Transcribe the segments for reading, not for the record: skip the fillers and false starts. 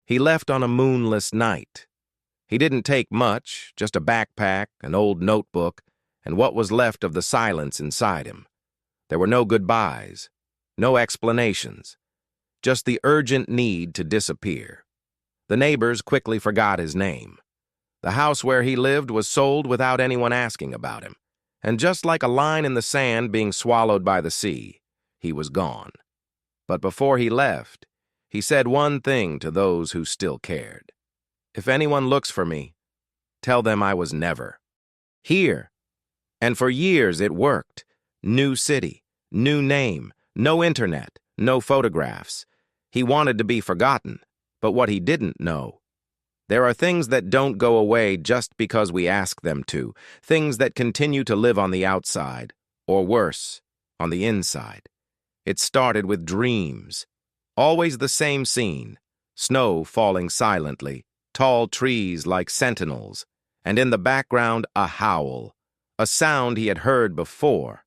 He left on a moonless night. He didn't take much, just a backpack, an old notebook, and what was left of the silence inside him. There were no goodbyes, no explanations, just the urgent need to disappear. The neighbors quickly forgot his name. The house where he lived was sold without anyone asking about him, and just like a line in the sand being swallowed by the sea, he was gone. But before he left, he said one thing to those who still cared. If anyone looks for me, tell them I was never here. And for years it worked. New city, new name, no internet, no photographs. He wanted to be forgotten, but what he didn't know. There are things that don't go away just because we ask them to, things that continue to live on the outside, or worse, on the inside. It started with dreams. Always the same scene, snow falling silently, tall trees like sentinels, and in the background a howl, a sound he had heard before,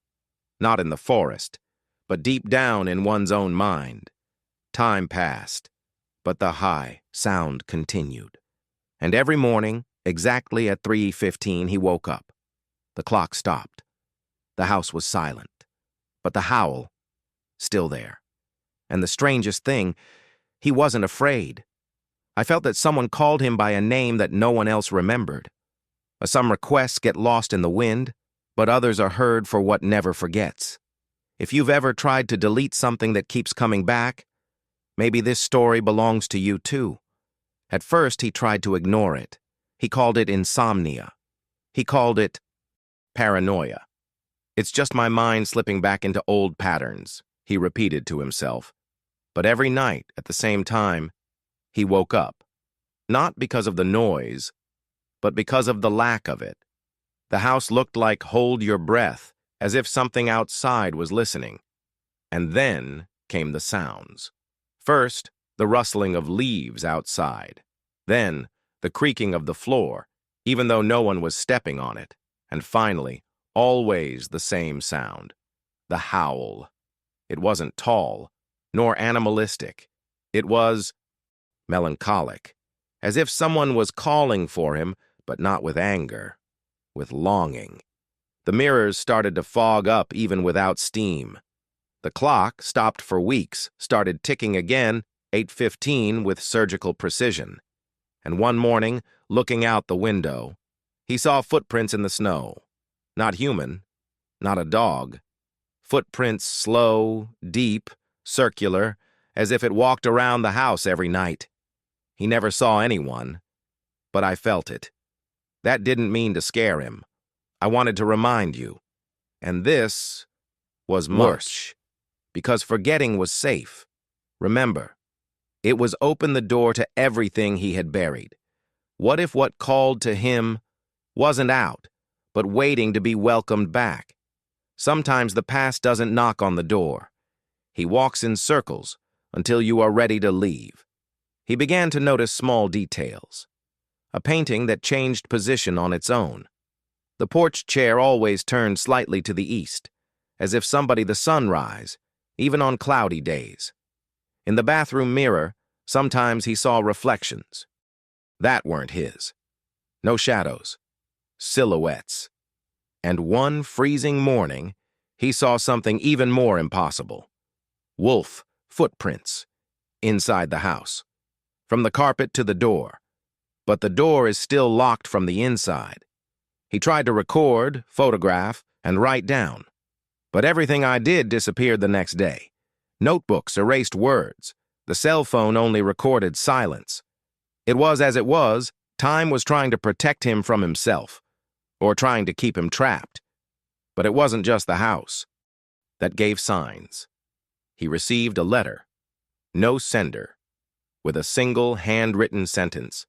not in the forest, but deep down in one's own mind. Time passed, but the high sound continued. And every morning, exactly at 3:15, he woke up. The clock stopped. The house was silent, but the howl, still there. And the strangest thing, he wasn't afraid. I felt that someone called him by a name that no one else remembered. Some requests get lost in the wind, but others are heard for what never forgets. If you've ever tried to delete something that keeps coming back, maybe this story belongs to you too. At first, he tried to ignore it. He called it insomnia. He called it paranoia. It's just my mind slipping back into old patterns, he repeated to himself. But every night, at the same time, he woke up. Not because of the noise, but because of the lack of it. The house looked like hold your breath, as if something outside was listening. And then came the sounds. First, the rustling of leaves outside. Then, the creaking of the floor, even though no one was stepping on it. And finally, always the same sound. The howl. It wasn't tall, nor animalistic. It was melancholic, as if someone was calling for him, but not with anger, with longing. The mirrors started to fog up even without steam. The clock, stopped for weeks, started ticking again, 8:15 with surgical precision. And one morning, looking out the window, he saw footprints in the snow. Not human, not a dog. Footprints slow, deep, circular, as if it walked around the house every night. He never saw anyone, but I felt it. That didn't mean to scare him. I wanted to remind you. And this was much, because forgetting was safe. Remember, it was open the door to everything he had buried. What if what called to him wasn't out, but waiting to be welcomed back? Sometimes the past doesn't knock on the door. He walks in circles until you are ready to leave. He began to notice small details. A painting that changed position on its own. The porch chair always turned slightly to the east, as if somebody the sunrise, even on cloudy days. In the bathroom mirror, sometimes he saw reflections. That weren't his. No shadows. Silhouettes. And one freezing morning, he saw something even more impossible. Wolf footprints inside the house. From the carpet to the door. But the door is still locked from the inside. He tried to record, photograph, and write down. But everything I did disappeared the next day. Notebooks erased words. The cell phone only recorded silence. It was as it was, time was trying to protect him from himself, or trying to keep him trapped. But it wasn't just the house that gave signs. He received a letter, no sender, with a single handwritten sentence.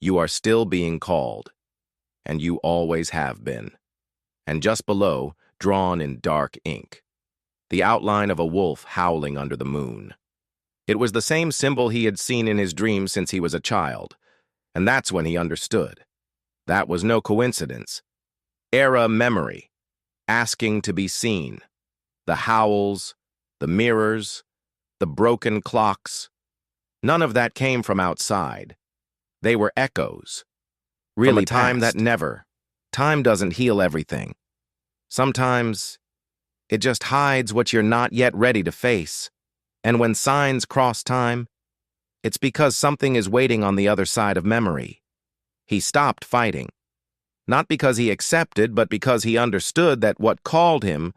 You are still being called, and you always have been. And just below, drawn in dark ink, the outline of a wolf howling under the moon. It was the same symbol he had seen in his dreams since he was a child, and that's when he understood. That was no coincidence. Era memory, asking to be seen. The howls, the mirrors, the broken clocks. None of that came from outside. They were echoes. Really, time that never. Time doesn't heal everything. Sometimes it just hides what you're not yet ready to face. And when signs cross time, it's because something is waiting on the other side of memory. He stopped fighting. Not because he accepted, but because he understood that what called him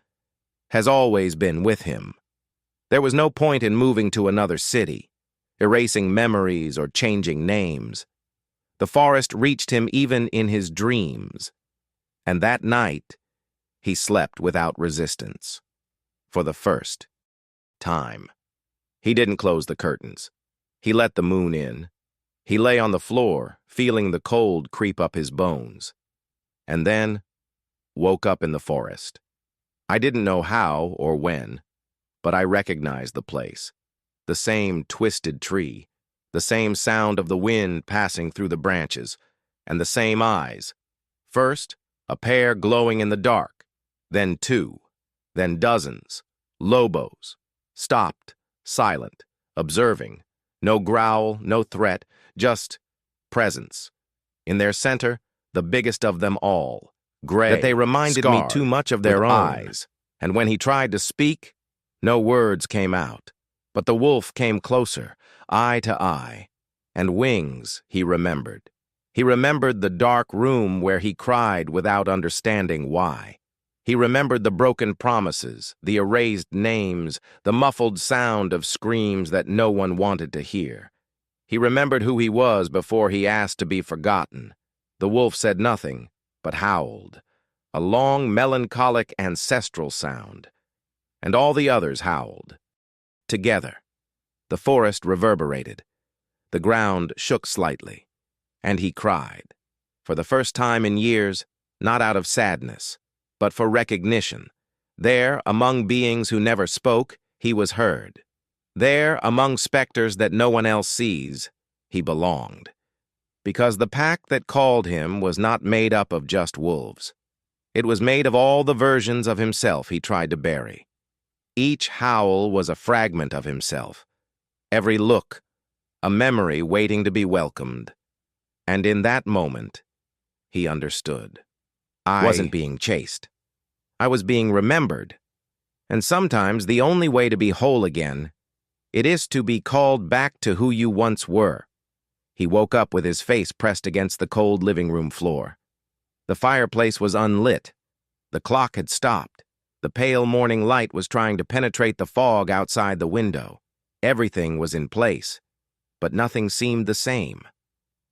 has always been with him. There was no point in moving to another city, erasing memories or changing names. The forest reached him even in his dreams. And that night, he slept without resistance. For the first time. He didn't close the curtains. He let the moon in. He lay on the floor, feeling the cold creep up his bones. And then woke up in the forest. I didn't know how or when, but I recognized the place. The same twisted tree, the same sound of the wind passing through the branches, and the same eyes. First, a pair glowing in the dark, then two, then dozens, lobos, stopped, silent, observing, no growl, no threat, just presence. In their center, the biggest of them all, gray, that they reminded me too much of their own eyes. And when he tried to speak, no words came out. But the wolf came closer, eye to eye. And wings, he remembered. He remembered the dark room where he cried without understanding why. He remembered the broken promises, the erased names, the muffled sound of screams that no one wanted to hear. He remembered who he was before he asked to be forgotten. The wolf said nothing, but howled, a long, melancholic, ancestral sound. And all the others howled. Together. The forest reverberated. The ground shook slightly. And he cried. For the first time in years, not out of sadness, but for recognition. There, among beings who never spoke, he was heard. There, among specters that no one else sees, he belonged. Because the pack that called him was not made up of just wolves. It was made of all the versions of himself he tried to bury. Each howl was a fragment of himself. Every look, a memory waiting to be welcomed. And in that moment, he understood. I wasn't being chased. I was being remembered. And sometimes the only way to be whole again, it is to be called back to who you once were. He woke up with his face pressed against the cold living room floor. The fireplace was unlit. The clock had stopped. The pale morning light was trying to penetrate the fog outside the window. Everything was in place, but nothing seemed the same.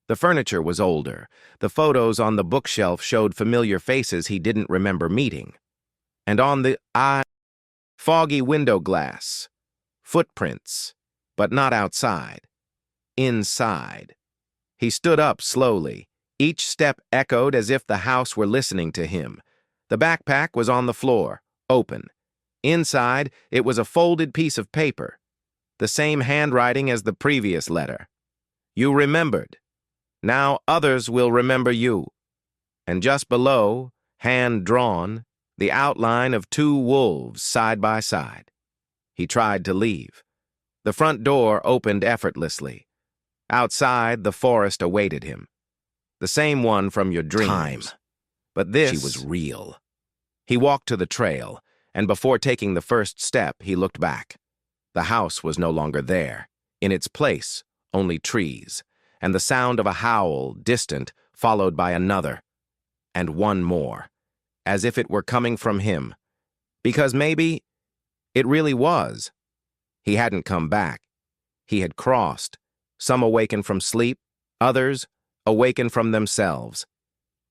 The furniture was older. The photos on the bookshelf showed familiar faces he didn't remember meeting. And on the foggy window glass, footprints, but not outside. Inside. He stood up slowly. Each step echoed as if the house were listening to him. The backpack was on the floor, open. Inside, it was a folded piece of paper. The same handwriting as the previous letter. You remembered. Now others will remember you. And just below, hand drawn, the outline of two wolves side by side. He tried to leave. The front door opened effortlessly. Outside, the forest awaited him. The same one from your dreams. Time. But this, she was real. He walked to the trail, and before taking the first step, he looked back. The house was no longer there. In its place, only trees, and the sound of a howl, distant, followed by another, and one more, as if it were coming from him. Because maybe it really was. He hadn't come back. He had crossed. Some awakened from sleep, others awakened from themselves.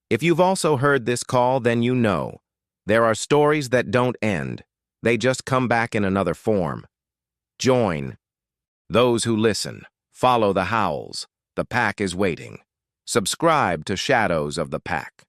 If you've also heard this call, then you know. There are stories that don't end. They just come back in another form. Join those who listen. Follow the howls. The pack is waiting. Subscribe to Shadows of the Pack.